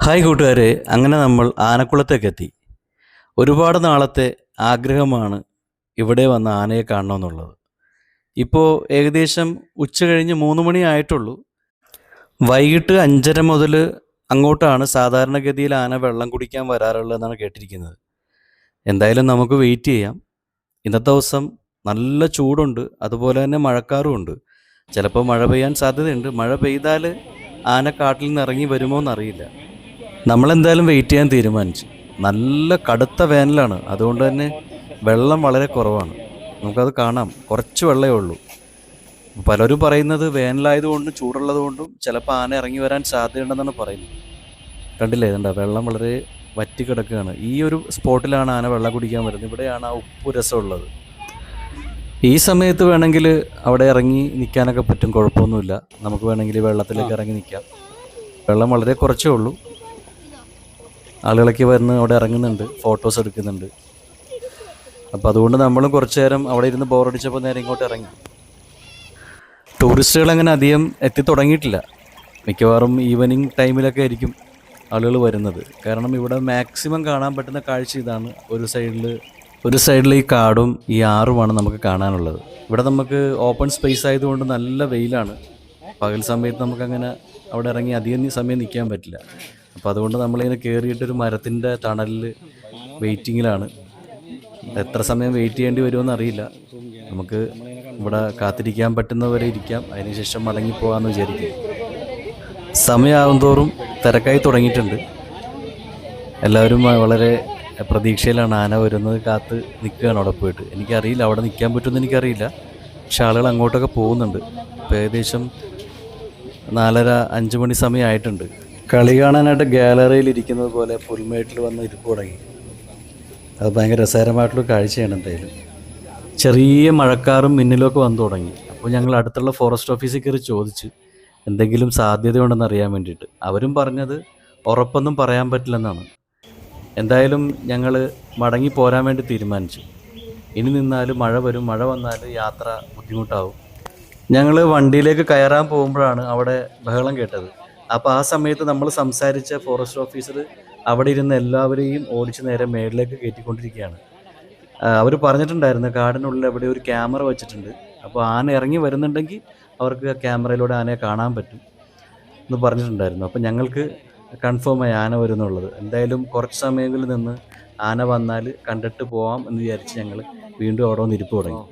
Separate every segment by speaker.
Speaker 1: Hi കൂട്ടുകാരെ, അങ്ങനെ നമ്മൾ ആനക്കുളത്തേക്കെത്തി. ഒരുപാട് നാളത്തെ ആഗ്രഹമാണ് ഇവിടെ വന്ന് ആനയെ കാണണമെന്നുള്ളത്. ഇപ്പോൾ ഏകദേശം ഉച്ച കഴിഞ്ഞ് 3 മണി ആയിട്ടുള്ളൂ. വൈകിട്ട് 5:30 മുതൽ അങ്ങോട്ടാണ് സാധാരണഗതിയിൽ ആന വെള്ളം കുടിക്കാൻ വരാറുള്ളതെന്നാണ് കേട്ടിരിക്കുന്നത്. എന്തായാലും നമുക്ക് വെയിറ്റ് ചെയ്യാം. ഇന്നത്തെ ദിവസം നല്ല ചൂടുണ്ട്, അതുപോലെ തന്നെ മഴക്കാറുമുണ്ട്. ചിലപ്പോൾ മഴ പെയ്യാൻ സാധ്യതയുണ്ട്. മഴ പെയ്താൽ ആന കാട്ടിൽ നിന്ന് ഇറങ്ങി വരുമോ എന്നറിയില്ല. നമ്മളെന്തായാലും വെയിറ്റ് ചെയ്യാൻ തീരുമാനിച്ചു. നല്ല കടുത്ത വേനലാണ്, അതുകൊണ്ട് തന്നെ വെള്ളം വളരെ കുറവാണ്. നമുക്കത് കാണാം, കുറച്ച് വെള്ളമേ ഉള്ളൂ. പലരും പറയുന്നത് വേനലായതുകൊണ്ടും ചൂടുള്ളതുകൊണ്ടും ചിലപ്പോൾ ആന ഇറങ്ങി വരാൻ സാധ്യതയുണ്ടെന്നാണ് പറയുന്നത്. കണ്ടില്ലേ, ഇതുണ്ട വെള്ളം വളരെ വറ്റി കിടക്കുകയാണ്. ഈ ഒരു സ്പോട്ടിലാണ് ആന വെള്ളം കുടിക്കാൻ വരുന്നത്. ഇവിടെയാണ് ആ ഉപ്പ് രസമുള്ളത്. ഈ സമയത്ത് വേണമെങ്കിൽ അവിടെ ഇറങ്ങി നിൽക്കാനൊക്കെ പറ്റും, കുഴപ്പമൊന്നുമില്ല. നമുക്ക് വേണമെങ്കിൽ വെള്ളത്തിലേക്ക് ഇറങ്ങി നിൽക്കാം. വെള്ളം വളരെ കുറച്ചേ ഉള്ളൂ. ആളുകളൊക്കെ വന്ന് അവിടെ ഇറങ്ങുന്നുണ്ട്, ഫോട്ടോസ് എടുക്കുന്നുണ്ട്. അപ്പോൾ അതുകൊണ്ട് നമ്മളും കുറച്ച് നേരം അവിടെ ഇരുന്ന് ബോറടിച്ചപ്പോൾ നേരെ ഇങ്ങോട്ട് ഇറങ്ങി. ടൂറിസ്റ്റുകൾ അങ്ങനെ അധികം എത്തി തുടങ്ങിയിട്ടില്ല. മിക്കവാറും ഈവനിങ് ടൈമിലൊക്കെ ആയിരിക്കും ആളുകൾ വരുന്നത്. കാരണം ഇവിടെ മാക്സിമം കാണാൻ പറ്റുന്ന കാഴ്ച ഇതാണ്. ഒരു സൈഡിൽ ഈ കാടും ഈ ആറുമാണ് നമുക്ക് കാണാനുള്ളത്. ഇവിടെ നമുക്ക് ഓപ്പൺ സ്പേസ് ആയതുകൊണ്ട് നല്ല വെയിലാണ്. പകൽ സമയത്ത് നമുക്കങ്ങനെ അവിടെ ഇറങ്ങി അധികം സമയം നിൽക്കാൻ പറ്റില്ല. അപ്പോൾ അതുകൊണ്ട് നമ്മളിങ്ങനെ കയറിയിട്ടൊരു മരത്തിൻ്റെ തണലിൽ വെയിറ്റിങ്ങിലാണ്. എത്ര സമയം വെയിറ്റ് ചെയ്യേണ്ടി വരുമെന്ന് അറിയില്ല. നമുക്ക് ഇവിടെ കാത്തിരിക്കാൻ പറ്റുന്നവരെ ഇരിക്കാം, അതിനുശേഷം മടങ്ങിപ്പോകാമെന്ന് വിചാരിക്കും. സമയമാകും തോറും തിരക്കായി തുടങ്ങിയിട്ടുണ്ട്. എല്ലാവരും വളരെ പ്രതീക്ഷയിലാണ്. ആന വരുന്നത് കാത്ത് നിൽക്കുകയാണ് അവിടെ പോയിട്ട്. എനിക്കറിയില്ല അവിടെ നിൽക്കാൻ പറ്റുമെന്ന് എനിക്കറിയില്ല, പക്ഷെ ആളുകൾ അങ്ങോട്ടൊക്കെ പോകുന്നുണ്ട്. ഇപ്പോൾ ഏകദേശം 4:30-5 മണി സമയമായിട്ടുണ്ട്. കളി കാണാനായിട്ട് ഗാലറിയിൽ ഇരിക്കുന്നത് പോലെ പുൽമേട്ടിൽ വന്ന് ഇരിപ്പ് തുടങ്ങി. അത് ഭയങ്കര രസകരമായിട്ടുള്ള കാഴ്ചയാണ്. എന്തായാലും ചെറിയ മഴക്കാറും മിന്നലുമൊക്കെ വന്നു തുടങ്ങി. അപ്പോൾ ഞങ്ങൾ അടുത്തുള്ള ഫോറസ്റ്റ് ഓഫീസിൽ കയറി ചോദിച്ച് എന്തെങ്കിലും സാധ്യതയുണ്ടെന്ന് അറിയാൻ വേണ്ടിയിട്ട്. അവരും പറഞ്ഞത് ഉറപ്പൊന്നും പറയാൻ പറ്റില്ലെന്നാണ്. എന്തായാലും ഞങ്ങൾ മടങ്ങി പോരാൻ വേണ്ടി തീരുമാനിച്ചു. ഇനി നിന്നാൽ മഴ വരും, മഴ വന്നാൽ യാത്ര ബുദ്ധിമുട്ടാവും. ഞങ്ങൾ വണ്ടിയിലേക്ക് കയറാൻ പോകുമ്പോഴാണ് അവിടെ ബഹളം കേട്ടത്. അപ്പോൾ ആ സമയത്ത് നമ്മൾ സംസാരിച്ച ഫോറസ്റ്റ് ഓഫീസർ അവിടെ ഇരുന്ന് എല്ലാവരെയും ഓടിച്ച് നേരെ മേളിലേക്ക് കയറ്റിക്കൊണ്ടിരിക്കുകയാണ്. അവർ പറഞ്ഞിട്ടുണ്ടായിരുന്നു കാടിനുള്ളിൽ എവിടെ ഒരു ക്യാമറ വെച്ചിട്ടുണ്ട്. അപ്പോൾ ആന ഇറങ്ങി വരുന്നുണ്ടെങ്കിൽ അവർക്ക് ക്യാമറയിലൂടെ ആനയെ കാണാൻ പറ്റും എന്ന് പറഞ്ഞിട്ടുണ്ടായിരുന്നു. അപ്പോൾ ഞങ്ങൾക്ക് കൺഫേമായി ആന വരുന്നുള്ളത്. എന്തായാലും കുറച്ച് സമയങ്ങളിൽ നിന്ന് ആന വന്നാൽ കണ്ടിട്ട് പോവാം എന്ന് വിചാരിച്ച് ഞങ്ങൾ വീണ്ടും അവിടെ വന്ന് ഇരിപ്പ് തുടങ്ങി.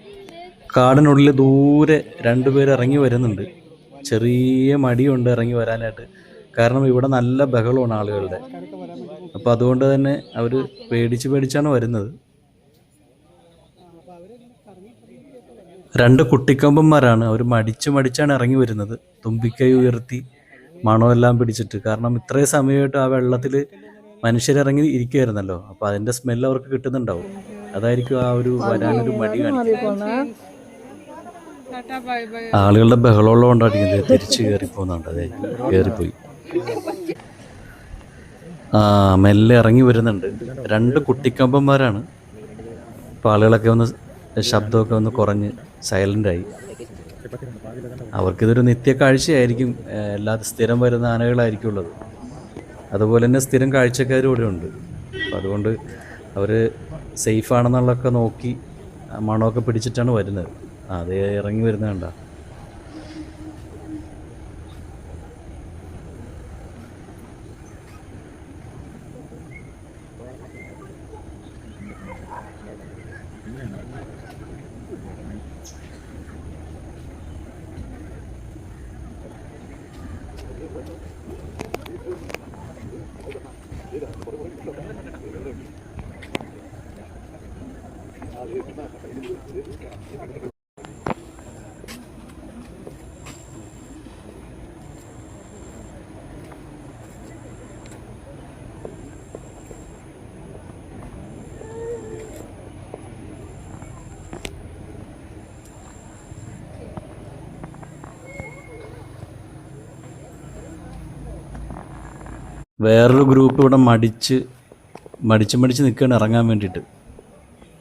Speaker 1: കാടിനുള്ളിൽ ദൂരെ 2 പേർ ഇറങ്ങി വരുന്നുണ്ട്. ചെറിയ മടിയുണ്ട് ഇറങ്ങി വരാനായിട്ട്. കാരണം ഇവിടെ നല്ല ബഹളമാണ് ആളുകളുടെ. അപ്പോൾ അതുകൊണ്ട് തന്നെ അവർ പേടിച്ചാണ് വരുന്നത്. 2 കുട്ടിക്കൊമ്പന്മാരാണ്. അവർ മടിച്ചാണ് ഇറങ്ങി വരുന്നത്, തുമ്പിക്കൈ ഉയർത്തി മണമെല്ലാം പിടിച്ചിട്ട്. കാരണം ഇത്രയും സമയമായിട്ട് ആ വെള്ളത്തിൽ മനുഷ്യരിറങ്ങി ഇരിക്കുകയായിരുന്നല്ലോ. അപ്പോൾ അതിൻ്റെ സ്മെല്ല് അവർക്ക് കിട്ടുന്നുണ്ടാവും. അതായിരിക്കും ആ ഒരു വരാനൊരു മടി കാണിക്കുന്നത്. ആളുകളുടെ ബഹളമുള്ളത് കൊണ്ടാണ് തിരിച്ച് കയറിപ്പോകുന്നുണ്ട്. അതെ, കയറിപ്പോയി. മെല്ലെ ഇറങ്ങി വരുന്നുണ്ട്. 2 കുട്ടിക്കമ്പന്മാരാണ്. അപ്പോൾ ആളുകളൊക്കെ ഒന്ന് ശബ്ദമൊക്കെ ഒന്ന് കുറഞ്ഞ് സൈലൻ്റായി. അവർക്കിതൊരു നിത്യ കാഴ്ചയായിരിക്കും. സ്ഥിരം വരുന്ന ആനകളായിരിക്കും ഉള്ളത്. അതുപോലെ തന്നെ സ്ഥിരം കാഴ്ചക്കാരും ഇവിടെ ഉണ്ട്. അപ്പോൾ അതുകൊണ്ട് അവർ സേഫാണെന്നുള്ളതൊക്കെ നോക്കി മണമൊക്കെ പിടിച്ചിട്ടാണ് വരുന്നത്. അതേ ഇറങ്ങി വരുന്നത് കണ്ട. വേറൊരു ഗ്രൂപ്പ് ഇവിടെ മടിച്ച് നിൽക്കുകയാണ് ഇറങ്ങാൻ വേണ്ടിയിട്ട്.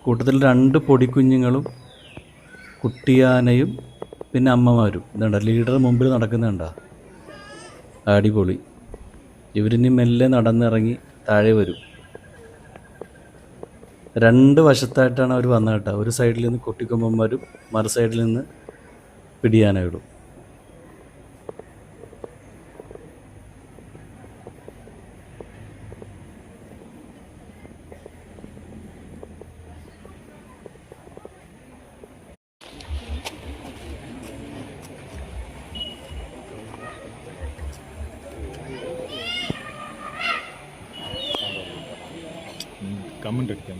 Speaker 1: കൂട്ടത്തിൽ 2 പൊടിക്കുഞ്ഞുങ്ങളും കുട്ടിയാനയും പിന്നെ അമ്മമാരും. ഇതുണ്ട ലീഡർ മുമ്പിൽ നടക്കുന്നുണ്ടാ. അടിപൊളി. ഇവരിനി മെല്ലെ നടന്നിറങ്ങി താഴെ വരും. 2 വശത്തായിട്ടാണ് അവർ വന്നത് കേട്ടോ. ഒരു സൈഡിൽ നിന്ന് കുട്ടിക്കൊമ്പന്മാരും മറു സൈഡിൽ നിന്ന് പിടിയാനകളും.
Speaker 2: കമന്റ് അടിക്കാൻ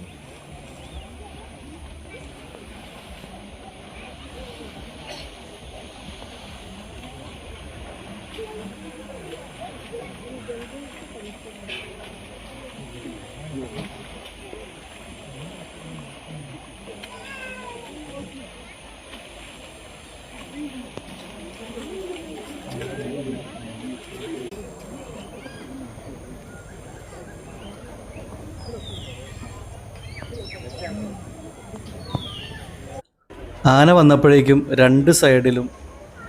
Speaker 1: ആന വന്നപ്പോഴേക്കും 2 സൈഡിലും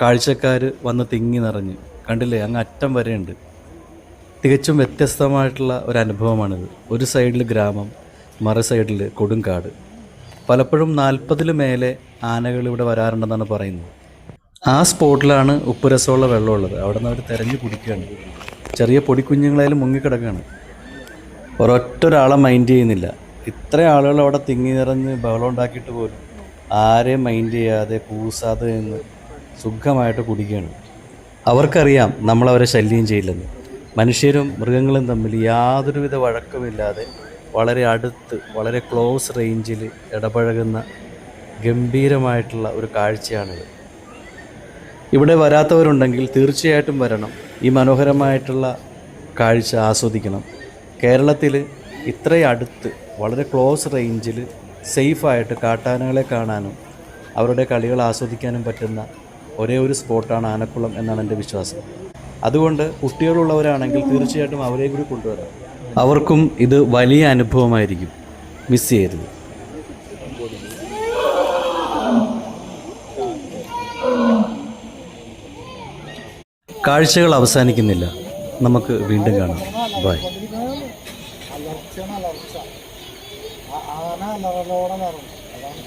Speaker 1: കാഴ്ചക്കാർ വന്ന് തിങ്ങി നിറഞ്ഞ്. കണ്ടില്ലേ, അങ്ങ് അറ്റം വരെയുണ്ട്. തികച്ചും വ്യത്യസ്തമായിട്ടുള്ള ഒരു അനുഭവമാണിത്. ഒരു സൈഡിൽ ഗ്രാമം, മറു സൈഡിൽ കൊടുങ്കാട്. പലപ്പോഴും 40-ൽ മേലെ ആനകൾ ഇവിടെ വരാറുണ്ടെന്നാണ് പറയുന്നത്. ആ സ്പോട്ടിലാണ് ഉപ്പ് രസമുള്ള വെള്ളമുള്ളത്. അവിടെ നിന്ന് അവർ തിരഞ്ഞു കുടിക്കുകയാണ്. ചെറിയ പൊടിക്കുഞ്ഞുങ്ങളായാലും മുങ്ങിക്കിടക്കുകയാണ്. ഒരൊറ്റൊരാളെ മൈൻഡ് ചെയ്യുന്നില്ല. ഇത്ര ആളുകൾ അവിടെ തിങ്ങി നിറഞ്ഞ് ബഹളം ഉണ്ടാക്കിയിട്ട് പോലും ആരെയും മൈൻഡ് ചെയ്യാതെ കൂസാതെ നിന്ന് സുഖമായിട്ട് കുടിക്കുകയാണ്. അവർക്കറിയാം നമ്മളവരെ ശല്യം ചെയ്യില്ലെന്ന്. മനുഷ്യരും മൃഗങ്ങളും തമ്മിൽ യാതൊരുവിധ വഴക്കമില്ലാതെ വളരെ അടുത്ത്, വളരെ ക്ലോസ് റേഞ്ചിൽ ഇടപഴകുന്ന ഗംഭീരമായിട്ടുള്ള ഒരു കാഴ്ചയാണിത്. ഇവിടെ വരാത്തവരുണ്ടെങ്കിൽ തീർച്ചയായിട്ടും വരണം. ഈ മനോഹരമായിട്ടുള്ള കാഴ്ച ആസ്വദിക്കണം. കേരളത്തിൽ ഇത്രയും അടുത്ത്, വളരെ ക്ലോസ് റേഞ്ചിൽ സേഫായിട്ട് കാട്ടാനകളെ കാണാനും അവരുടെ കളികൾ ആസ്വദിക്കാനും പറ്റുന്ന ഒരേ ഒരു സ്പോട്ടാണ് ആനക്കുളം എന്നാണ് എൻ്റെ വിശ്വാസം. അതുകൊണ്ട് കുട്ടികളുള്ളവരാണെങ്കിൽ തീർച്ചയായിട്ടും അവരെ കൂടി കൊണ്ടുവരാം. അവർക്കും ഇത് വലിയ അനുഭവമായിരിക്കും. മിസ് ചെയ്യരുത്. കാഴ്ചകൾ അവസാനിക്കുന്നില്ല. നമുക്ക് വീണ്ടും കാണാം. ബൈ.
Speaker 3: ആന അലറലോടെ നിറഞ്ഞു. അതാണ്